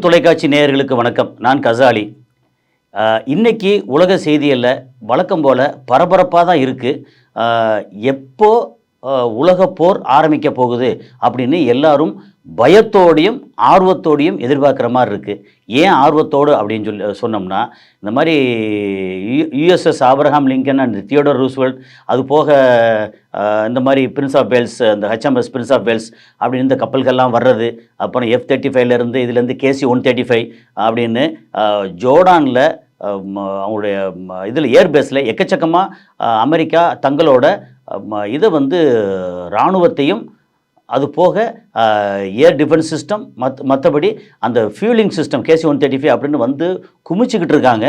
தொலைக்காட்சி நேயர்களுக்கு வணக்கம். நான் கசாலி. இன்னைக்கு உலக செய்திகளில் வழக்கம் போல் பரபரப்பாக தான் இருக்குது. எப்போ உலகப் போர் ஆரம்பிக்க போகுது அப்படின்னு எல்லாரும் பயத்தோடையும் ஆர்வத்தோடையும் எதிர்பார்க்குற மாதிரி இருக்குது. ஏன் ஆர்வத்தோடு அப்படின்னு சொன்னோம்னா, இந்த மாதிரி USS Abraham Lincoln and Theodore Roosevelt, அது போக இந்த மாதிரி பிரின்ஸ் ஆஃப் வேல்ஸ், இந்த ஹெச்எம்எஸ் பிரின்ஸ் ஆஃப் வேல்ஸ் அப்படின்னு இந்த கப்பல்கள்லாம் வர்றது, அப்புறம் F-35லேருந்து இதுலேருந்து KC-135 அப்படின்னு ஜோர்டானில் அவங்களுடைய இதில் ஏர்பேஸில் எக்கச்சக்கமாக அமெரிக்கா தங்களோட இதை இராணுவத்தையும் அது போக ஏர் டிஃபென்ஸ் சிஸ்டம் மற்றபடி அந்த ஃபியூலிங் சிஸ்டம் KC-135 அப்படின்னு குமிச்சிக்கிட்டு இருக்காங்க.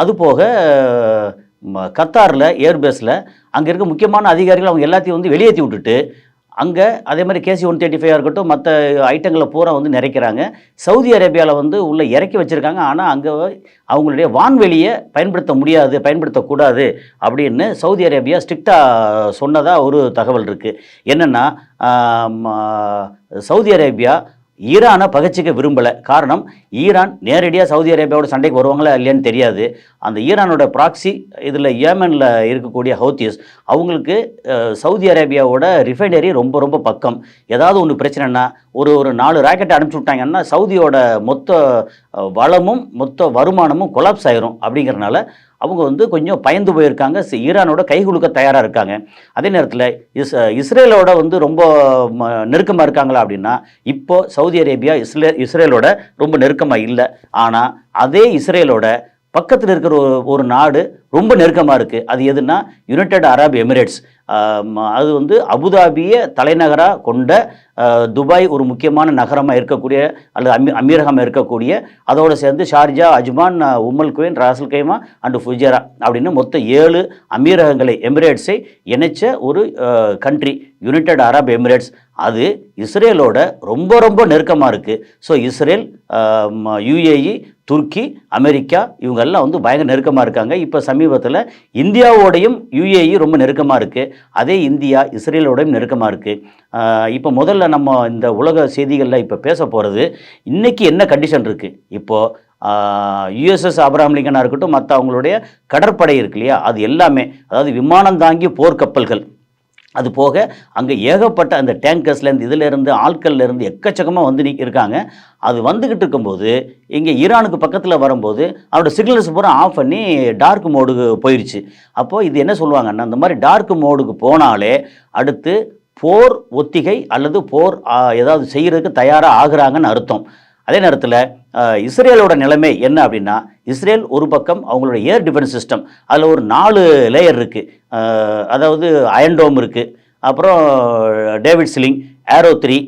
அது போக கத்தாரில் ஏர்பேஸில் அங்கே இருக்க முக்கியமான அதிகாரிகள் அவங்க எல்லாத்தையும் வெளியேற்றி விட்டுட்டு அங்கே அதே மாதிரி KC-135 இருக்கட்டும் மற்ற ஐட்டங்களை பூரா நிறைக்கிறாங்க. சவுதி அரேபியாவில் உள்ளே இறக்கி வச்சுருக்காங்க. ஆனால் அங்கே அவங்களுடைய வான்வெளியை பயன்படுத்த முடியாது, பயன்படுத்தக்கூடாது அப்படின்னு சவுதி அரேபியா ஸ்ட்ரிக்டாக சொன்னதாக ஒரு தகவல் இருக்குது. என்னென்னா, சவுதி அரேபியா ஈரானை பகைச்சிக்க விரும்பலை. காரணம், ஈரான் நேரடியாக சவுதி அரேபியாவோட சண்டைக்கு வருவாங்களா இல்லையான்னு தெரியாது. அந்த ஈரானோட ப்ராக்சி இதில் ஏமனில் இருக்கக்கூடிய ஹவுத்திஸ், அவங்களுக்கு சவுதி அரேபியாவோட ரிஃபைனரி ரொம்ப ரொம்ப பக்கம். ஏதாவது ஒன்று பிரச்சனைனா ஒரு 4 ராக்கெட்டை அனுப்பிச்சி விட்டாங்கன்னா சவுதியோட மொத்த வளமும் மொத்த வருமானமும் கொலாப்ஸ் ஆயிரும். அப்படிங்கிறனால அவங்க கொஞ்சம் பயந்து போயிருக்காங்க. ஈரானோட கை குலுக்க தயாராக இருக்காங்க. அதே நேரத்தில் இஸ்ரேலோட ரொம்ப நெருக்கமாக இருக்காங்களா அப்படின்னா, இப்போது சவுதி அரேபியா இஸ்ரேலோட ரொம்ப நெருக்கமாக இல்லை. ஆனால் அதே இஸ்ரேலோட பக்கத்தில் இருக்கிற ஒரு நாடு ரொம்ப நெருக்கமாக இருக்குது. அது எதுனா யுனைடெட் அரப் எமிரேட்ஸ். அது அபுதாபியை தலைநகராக கொண்ட துபாய் ஒரு முக்கியமான நகரமாக இருக்கக்கூடிய அல்லது அமீரகமாக இருக்கக்கூடிய, அதோடு சேர்ந்து Sharjah, Ajman, Umm al Quwain, Ras al Khaimah and Fujairah அப்படின்னு மொத்தம் 7 அமீரகங்களை எமிரேட்ஸை இணைச்ச ஒரு கண்ட்ரி யுனைடெட் அரப் எமிரேட்ஸ். அது இஸ்ரேலோட ரொம்ப ரொம்ப நெருக்கமாக இருக்குது. ஸோ இஸ்ரேல், UAE, துருக்கி, அமெரிக்கா இவங்கெல்லாம் பயங்கர நெருக்கமாக இருக்காங்க. இப்போ சமீபத்தில் இந்தியாவோடையும் UAE ரொம்ப நெருக்கமாக இருக்குது. அதே இந்தியா இஸ்ரேலோடையும் நெருக்கமாக இருக்குது. இப்போ முதல்ல நம்ம இந்த உலக செய்திகளில் இப்போ பேச போகிறது, இன்றைக்கி என்ன கண்டிஷன் இருக்குது. இப்போது USS ஆப்ரஹாம் லிங்கனாக இருக்கட்டும், மற்ற அவங்களுடைய கடற்படை இருக்கு இல்லையா, அது எல்லாமே, அதாவது விமானம் தாங்கி போர்க்கப்பல்கள், அது போக அங்கே ஏகப்பட்ட அந்த டேங்கர்ஸ்லேருந்து இதிலேருந்து ஆட்கள்லேருந்து எக்கச்சக்கமாக இருக்காங்க. அது வந்துக்கிட்டு இருக்கும்போது இங்கே ஈரானுக்கு பக்கத்தில் வரும்போது அவரோட சிக்னல்ஸ் பூரா ஆஃப் பண்ணி டார்க் மோடுக்கு போயிடுச்சு. அப்போது இது என்ன சொல்லுவாங்கன்னா, அந்த மாதிரி டார்க் மோடுக்கு போனாலே அடுத்து போர் ஒத்திகை அல்லது போர் ஏதாவது செய்கிறதுக்கு தயாராக ஆகுறாங்கன்னு அர்த்தம். அதே நேரத்தில் இஸ்ரேலோட நிலைமை என்ன அப்படின்னா, இஸ்ரேல் ஒரு பக்கம் அவங்களோட ஏர் டிஃபென்ஸ் சிஸ்டம், அதில் ஒரு 4 லேயர் இருக்குது. அதாவது அயன்டோம் இருக்குது, அப்புறம் டேவிட் ஸ்லிங், ஏரோ 3,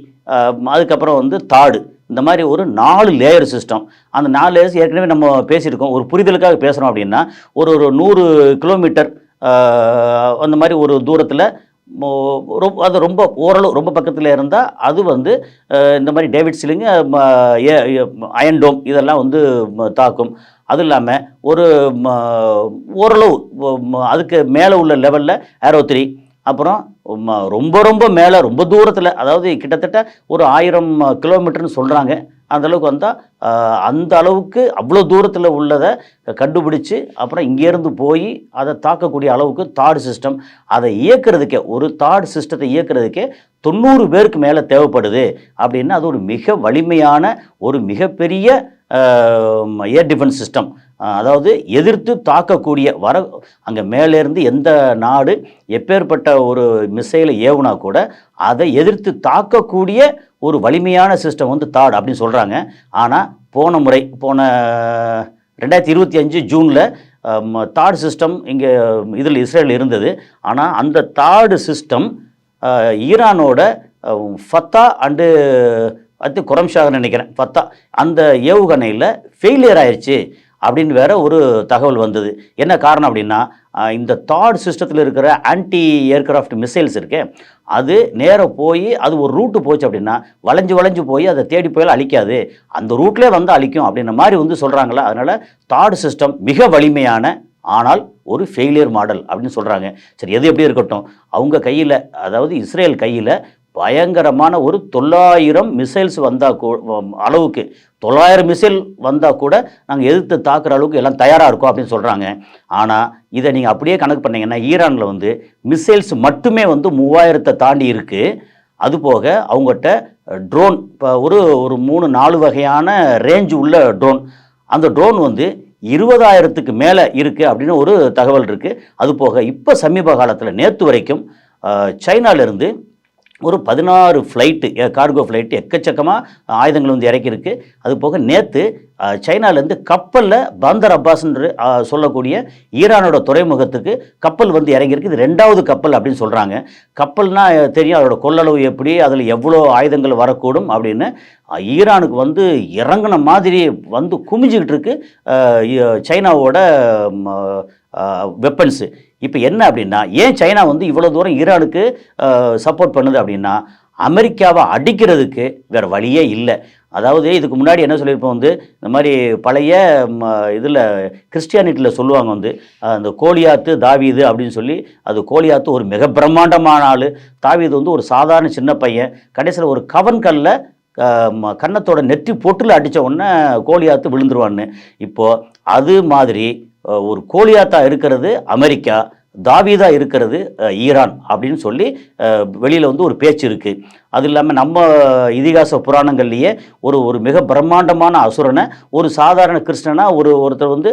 அதுக்கப்புறம் தாடு, இந்த மாதிரி ஒரு 4 லேயர் சிஸ்டம். அந்த 4 லேயர்ஸ் ஏற்கனவே நம்ம பேசியிருக்கோம். ஒரு புரிதலுக்காக பேசுகிறோம் அப்படின்னா, ஒரு 100 கிலோமீட்டர் அந்த மாதிரி ஒரு தூரத்தில் அது ரொம்ப ஓரளவு ரொம்ப பக்கத்தில் இருந்தால் அது இந்த மாதிரி டேவிட் ஸ்லிங், அயன்டோம் இதெல்லாம் தாக்கும். அதுவும் இல்லாமல் ஒரு ஓரளவு அதுக்கு மேலே உள்ள லெவலில் ஏரோ 3, அப்புறம் ரொம்ப ரொம்ப மேலே ரொம்ப தூரத்தில், அதாவது கிட்டத்தட்ட ஒரு 1000 கிலோமீட்டர்னு சொல்கிறாங்க. அந்தளவுக்கு வந்தால் அந்த அளவுக்கு அவ்வளோ தூரத்தில் உள்ளதை கண்டுபிடிச்சி அப்புறம் இங்கேருந்து போய் அதை தாக்கக்கூடிய அளவுக்கு தாட் சிஸ்டம், அதை இயக்கிறதுக்கே, ஒரு தாட் சிஸ்டத்தை இயக்கிறதுக்கே 90 பேருக்கு மேலே தேவைப்படுது. அப்படின்னா அது ஒரு மிக வலிமையான ஒரு மிகப்பெரிய ஏர் டிஃபென்ஸ் சிஸ்டம். அதாவது எதிர்த்து தாக்கக்கூடிய அங்கே மேலேருந்து எந்த நாடு எப்பேற்பட்ட ஒரு மிசைலை ஏவுனா கூட அதை எதிர்த்து தாக்கக்கூடிய ஒரு வலிமையான சிஸ்டம் தாட் அப்படின்னு சொல்கிறாங்க. ஆனால் போன 2025 ஜூனில் தாட் சிஸ்டம் இங்கே இதில் இஸ்ரேல் இருந்தது. ஆனால் அந்த தாட் சிஸ்டம் ஈரானோட ஃபத்தா அண்டு அது குரம்ஷாக நினைக்கிறேன், ஃபத்தா அந்த ஏவுகணையில் ஃபெயிலியர் ஆயிடுச்சு அப்படின்னு வேற ஒரு தகவல் வந்தது. என்ன காரணம் அப்படின்னா, இந்த தாட் சிஸ்டத்தில் இருக்கிற ஆன்டி ஏர்கிராஃப்ட் மிசைல்ஸ் இருக்கே, அது நேராக போய் அது ஒரு ரூட்டு போச்சு அப்படின்னா வளைஞ்சு போய் அதை தேடி போயால் அழிக்காது, அந்த ரூட்லேயே அழிக்கும் அப்படின்ற மாதிரி சொல்கிறாங்களா. அதனால் தாட் சிஸ்டம் மிக வலிமையான ஆனால் ஒரு ஃபெயிலியர் மாடல் அப்படின்னு சொல்கிறாங்க. சரி, எது எப்படி இருக்கட்டும், அவங்க கையில், அதாவது இஸ்ரேல் கையில் பயங்கரமான ஒரு 900 மிசைல்ஸ் வந்தால் அளவுக்கு 900 மிசைல் வந்தால் கூட நாங்கள் எதிர்த்து தாக்குற அளவுக்கு எல்லாம் தயாராக இருக்கோம் அப்படின்னு சொல்கிறாங்க. ஆனால் இதை நீங்கள் அப்படியே கணக்கு பண்ணிங்கன்னா ஈரானில் வந்து மிசைல்ஸ் மட்டுமே வந்து 3000 தாண்டி இருக்குது. அதுபோக அவங்ககிட்ட ட்ரோன் இப்போ ஒரு 3-4 வகையான ரேஞ்சு உள்ள ட்ரோன், அந்த ட்ரோன் வந்து 20,000க்கு மேலே இருக்குது அப்படின்னு ஒரு தகவல் இருக்குது. அதுபோக இப்போ சமீப காலத்தில் நேற்று வரைக்கும் சைனாவிலேருந்து ஒரு 16 ஃப்ளைட்டு கார்கோ ஃப்ளைட்டு எக்கச்சக்கமாக ஆயுதங்கள் வந்து இறக்கியிருக்கு. அது போக நேற்று சைனாலேருந்து கப்பலில் பந்தர் அப்பாஸ்ன்ற சொல்லக்கூடிய ஈரானோட துறைமுகத்துக்கு கப்பல் வந்து இறங்கியிருக்கு. இது 2வது கப்பல் அப்படின்னு சொல்கிறாங்க. கப்பல்னால் தெரியும் அதோட கொள்ளளவு எப்படி, அதில் எவ்வளோ ஆயுதங்கள் வரக்கூடும் அப்படின்னு. ஈரானுக்கு வந்து இறங்கின மாதிரி வந்து குமிஞ்சிக்கிட்டு இருக்கு சைனாவோட வெப்பன்ஸு. இப்போ என்ன அப்படின்னா, ஏன் சைனா வந்து இவ்வளோ தூரம் ஈரானுக்கு சப்போர்ட் பண்ணுது அப்படின்னா, அமெரிக்காவை அடிக்கிறதுக்கு வேறு வழியே இல்லை. அதாவது இதுக்கு முன்னாடி என்ன சொல்லியிருப்போம் வந்து, இந்த மாதிரி பழைய இதில் கிறிஸ்டியானிட்டியில் சொல்லுவாங்க வந்து, அந்த கோலியாத்து தாவீது அப்படின்னு சொல்லி, அது கோலியாத்து ஒரு மிக பிரம்மாண்டமான ஆள், தாவீது வந்து ஒரு சாதாரண சின்ன பையன், கடைசியில் ஒரு கவன் கல்ல கன்னத்தோட நெற்றி பொட்டில் அடித்த உடனே கோலியாத்து விழுந்துருவான்னு. இப்போது அது மாதிரி ஒரு கோலியாத்தா இருக்கிறது அமெரிக்கா, தாவீதா இருக்கிறது ஈரான் அப்படின்னு சொல்லி வெளியில் வந்து ஒரு பேச்சு இருக்குது. அது இல்லாமல் நம்ம இதிகாச புராணங்கள்லேயே ஒரு மிக பிரம்மாண்டமான அசுரனை ஒரு சாதாரண கிருஷ்ணனாக ஒருத்தர் வந்து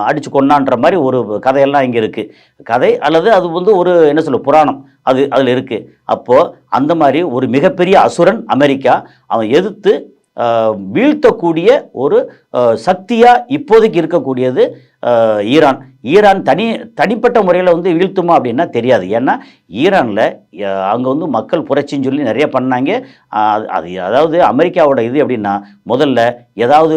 அடித்து கொண்டான்ற மாதிரி ஒரு கதையெல்லாம் இங்கே இருக்குது. கதை அல்லது அது வந்து ஒரு என்ன சொல்ல புராணம் அதில் இருக்குது. அப்போது அந்த மாதிரி ஒரு மிகப்பெரிய அசுரன் அமெரிக்கா, அவன் எதிர்த்து வீழ்த்தக்கூடிய ஒரு சக்தியாக இப்போதைக்கு இருக்கக்கூடியது ஈரான் தனிப்பட்ட முறையில் வந்து வீழ்த்துமா அப்படின்னா தெரியாது. ஏன்னா ஈரானில் அங்கே வந்து மக்கள் புரட்சின்னு சொல்லி நிறைய பண்ணாங்க. அதாவது அமெரிக்காவோட இது அப்படின்னா, முதல்ல ஏதாவது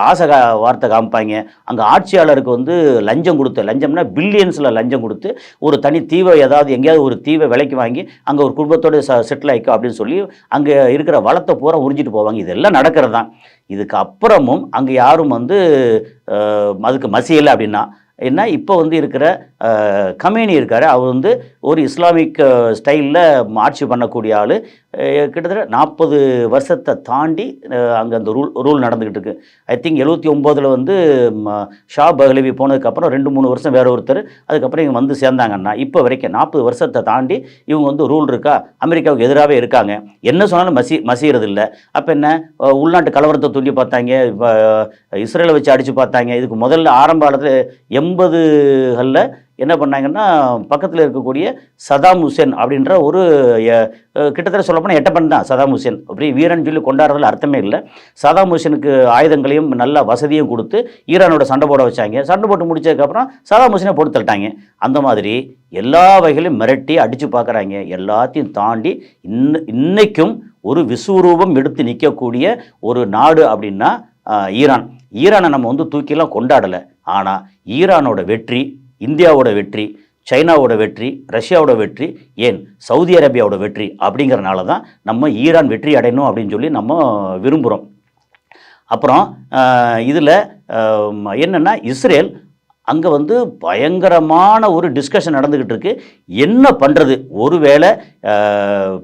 ஆசை வார்த்தை காமிப்பாங்க. அங்கே ஆட்சியாளருக்கு வந்து லஞ்சம்னா பில்லியன்ஸில் லஞ்சம் கொடுத்து ஒரு தனி தீவை ஏதாவது எங்கேயாவது ஒரு தீவை விலைக்கு வாங்கி அங்கே ஒரு குடும்பத்தோடு செட்டில் ஆகிக்கும் அப்படின்னு சொல்லி அங்கே இருக்கிற வளத்தை பூரா உறிஞ்சிட்டு போவாங்க. இதெல்லாம் நடக்கிறது தான். இதுக்கு அப்புறமும் அங்கே யாரும் வந்து அதுக்கு மசியலை அப்படின்னா என்ன, இப்போ வந்து இருக்கிற கமேனி இருக்கார், அவர் வந்து ஒரு இஸ்லாமிக் ஸ்டைலில் ஆட்சி பண்ணக்கூடிய ஆள். கிட்டத்தட்ட 40 வருஷத்தை தாண்டி அங்கே அந்த ரூல் நடந்துக்கிட்டு இருக்குது. ஐ திங்க் 79 வந்து ஷா பஹ்லவி போனதுக்கப்புறம் 2-3 வருஷம் வேறு ஒருத்தர், அதுக்கப்புறம் இவங்க வந்து சேர்ந்தாங்கன்னா இப்போ வரைக்கும் 40 வருஷத்தை தாண்டி இவங்க வந்து ரூல் இருக்கா, அமெரிக்காவுக்கு எதிராகவே இருக்காங்க. என்ன சொன்னாலும் மசிகிறது இல்லை. அப்போ என்ன, உள்நாட்டு கலவரத்தை தூண்டி பார்த்தாங்க, இஸ்ரேலை வச்சு அடித்து பார்த்தாங்க. இதுக்கு முதல்ல ஆரம்ப காலத்தில் 80களில் என்ன பண்ணாங்கன்னா, பக்கத்தில் இருக்கக்கூடிய சதாம் ஹுசேன் அப்படின்ற ஒரு கிட்டத்தட்ட சொல்லப்போனால் எட்டப்பன் தான் சதாம் ஹுசேன், அப்படி வீரன் சொல்லி கொண்டாடுறதுல அர்த்தமே இல்லை. சதாம் ஹுசேனுக்கு ஆயுதங்களையும் நல்ல வசதியும் கொடுத்து ஈரானோட சண்டை போட வச்சாங்க. சண்டை போட்டு முடிச்சதுக்கப்புறம் சதாம் ஹுசேனை போட்டு தள்ளிட்டாங்க. அந்த மாதிரி எல்லா வகையிலும் மிரட்டி அடித்து பார்க்குறாங்க. எல்லாத்தையும் தாண்டி இன்னைக்கும் ஒரு விஸ்வரூபம் எடுத்து நிற்கக்கூடிய ஒரு நாடு அப்படின்னா ஈரானை நம்ம வந்து தூக்கிலாம் கொண்டாடலை. ஆனால் ஈரானோட வெற்றி, இந்தியாவோட வெற்றி, சைனாவோட வெற்றி, ரஷ்யாவோட வெற்றி, ஏன் சவுதி அரேபியாவோட வெற்றி அப்படிங்கிறனால தான் நம்ம ஈரான் வெற்றி அடையணும் அப்படின்னு சொல்லி நம்ம விரும்புகிறோம். அப்புறம் இதில் என்னென்னா, இஸ்ரேல் அங்கே வந்து பயங்கரமான ஒரு டிஸ்கஷன் நடந்துக்கிட்டு இருக்கு. என்ன பண்ணுறது, ஒருவேளை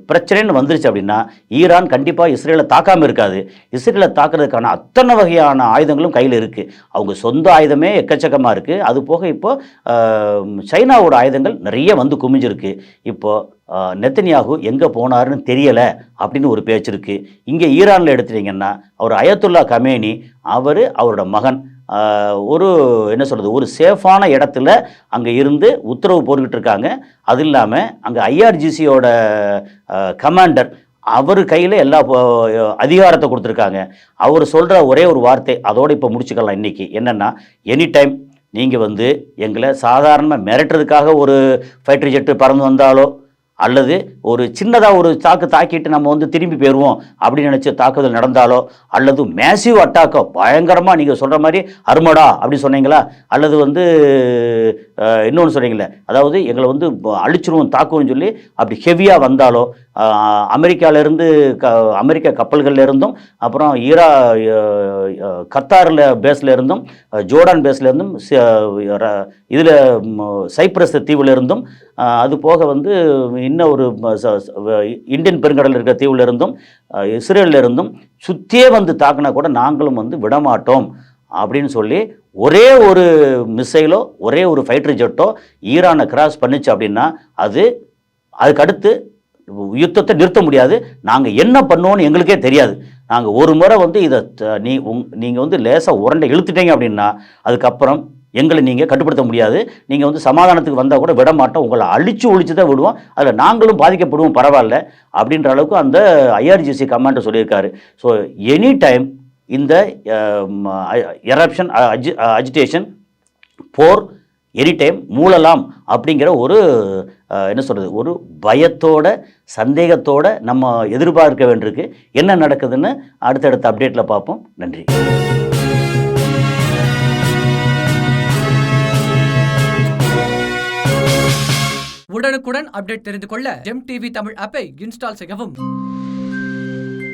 பிரச்சனைன்னு வந்துருச்சு அப்படின்னா ஈரான் கண்டிப்பாக இஸ்ரேலை தாக்காமல் இருக்காது. இஸ்ரேலை தாக்குறதுக்கான அத்தனை வகையான ஆயுதங்களும் கையில் இருக்குது. அவங்க சொந்த ஆயுதமே எக்கச்சக்கமாக இருக்குது. அது போக இப்போது சைனாவோட ஆயுதங்கள் நிறைய வந்து குமிஞ்சிருக்கு. இப்போது நெத்தன்யாகு எங்கே போனாருன்னு தெரியலை அப்படின்னு ஒரு பேச்சு இருக்குது. இங்கே ஈரானில் எடுத்துட்டிங்கன்னா அவர் அயத்துல்லா கமேனி, அவரோட மகன் ஒரு என்ன சொல்கிறது, ஒரு சேஃபான இடத்துல அங்கே இருந்து உத்தரவு போட்டுக்கிட்டு இருக்காங்க. அது இல்லாமல் அங்கே ஐஆர்ஜிசியோட கமாண்டர் அவர் கையில் எல்லா அதிகாரத்தை கொடுத்துருக்காங்க. அவர் சொல்கிற ஒரே ஒரு வார்த்தை, அதோடு இப்போ முடிச்சுக்கலாம் இன்றைக்கி, என்னென்னா, எனி டைம் நீங்கள் வந்து எங்களை சாதாரணமாக மிரட்டுறதுக்காக ஒரு ஃபைட்டர் ஜெட்டு பறந்து வந்தாலோ, அல்லது ஒரு சின்னதாக ஒரு தாக்கிட்டு நம்ம வந்து திரும்பி போயிடுவோம் அப்படின்னு நினச்சி தாக்குதல் நடந்தாலோ, அல்லது மேசிவ் அட்டாக்கோ பயங்கரமாக நீங்கள் சொல்கிற மாதிரி அருமடா அப்படி சொன்னீங்களா, அல்லது வந்து இன்னொன்று சொன்னீங்களே, அதாவது எங்களை வந்து அழிச்சிருவோம் தாக்குவோம்னு சொல்லி அப்படி ஹெவியாக வந்தாலோ, அமெரிக்காவிலேருந்து அமெரிக்க கப்பல்கள்ல இருந்தும், அப்புறம் கத்தாரில் பேஸில் இருந்தும், ஜோர்டான் பேஸில் இருந்தும், இதில் சைப்ரஸ் தீவில் இருந்தும், அது போக வந்து இன்னும் ஒரு இந்தியன் பெருங்கடலில் இருக்கிற தீவில் இருந்தும், இஸ்ரேலில் இருந்தும் சுற்றியே வந்து தாக்கினா கூட நாங்களும் வந்து விடமாட்டோம் அப்படின்னு சொல்லி ஒரே ஒரு மிசைலோ ஒரே ஒரு ஃபைட்டர் ஜெட்டோ ஈரானை கிராஸ் பண்ணிச்சு அப்படின்னா அதுக்கடுத்து யுத்தத்தை நிறுத்த முடியாது. நாங்கள் என்ன பண்ணுவோன்னு எங்களுக்கே தெரியாது. நாங்கள் ஒரு முறை வந்து இதை நீங்கள் வந்து லேசாக உரண்டை இழுத்துட்டீங்க அப்படின்னா அதுக்கப்புறம் எங்களை நீங்கள் கட்டுப்படுத்த முடியாது. நீங்கள் வந்து சமாதானத்துக்கு வந்தால் கூட விட மாட்டோம், உங்களை ஒழிச்சு தான் விடுவோம், அதில் நாங்களும் பாதிக்கப்படுவோம், பரவாயில்ல அப்படின்ற அளவுக்கு அந்த IRGC கமாண்டர் சொல்லியிருக்காரு. ஸோ எனி டைம் இந்த எரப்ஷன் அஜிடேஷன் போர் எனி டைம் மூழலாம் அப்படிங்கிற ஒரு என்ன சொல்கிறது, ஒரு பயத்தோட சந்தேகத்தோட நம்ம எதிர்பார்க்க வேண்டியிருக்கு. என்ன நடக்குதுன்னு அடுத்தடுத்த அப்டேட்டில் பார்ப்போம். நன்றி. உடனுக்குடன் அப்டேட் தெரிந்து கொள்ள ஜெம் டிவி தமிழ் ஆப்பை இன்ஸ்டால் செய்யவும்.